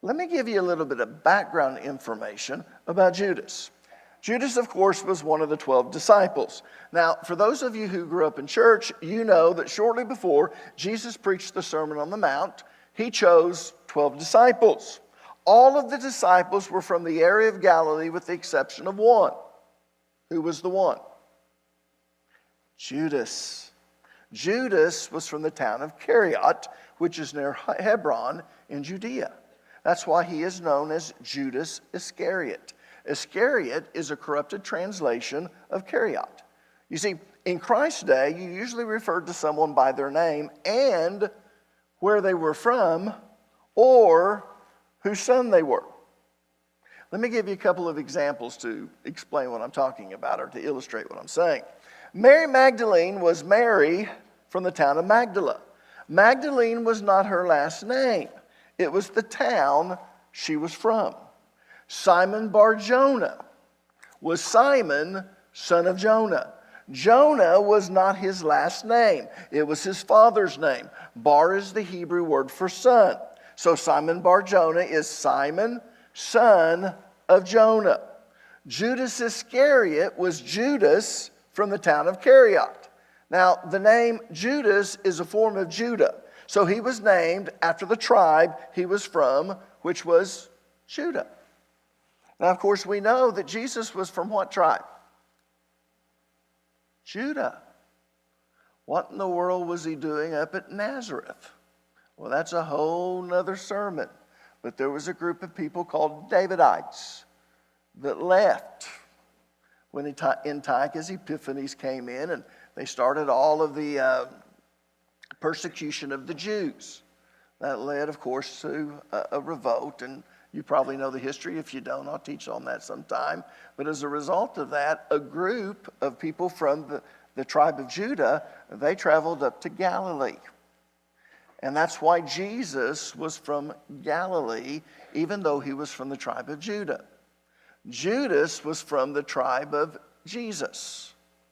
Let me give you a little bit of background information about Judas. Judas, of course, was one of the 12 disciples. Now, for those of you who grew up in church, you know that shortly before Jesus preached the Sermon on the Mount, he chose 12 disciples. All of the disciples were from the area of Galilee with the exception of one. Who was the one? Judas. Judas was from the town of Iscariot, which is near Hebron in Judea. That's why he is known as Judas Iscariot. Iscariot is a corrupted translation of Iscariot. You see, in Christ's day, you usually referred to someone by their name and where they were from or whose son they were. Let me give you a couple of examples to explain what I'm talking about or to illustrate what I'm saying. Mary Magdalene was Mary from the town of Magdala. Magdalene was not her last name. It was the town she was from. Simon Bar-Jonah was Simon, son of Jonah. Jonah was not his last name. It was his father's name. Bar is the Hebrew word for son. So Simon Bar-Jonah is Simon, son of Jonah. Judas Iscariot was Judas from the town of Iscariot. Now, the name Judas is a form of Judah. So he was named after the tribe he was from, which was Judah. Now, of course, we know that Jesus was from what tribe? Judah. What in the world was he doing up at Nazareth? Well, that's a whole nother sermon. But there was a group of people called Davidites that left when Antiochus Epiphanes came in, and they started all of the persecution of the Jews. That led, of course, to a revolt, and you probably know the history. If you don't, I'll teach on that sometime. But as a result of that, a group of people from the tribe of Judah, they traveled up to Galilee. And that's why Jesus was from Galilee, even though he was from the tribe of Judah. Judas was from the tribe of Jesus.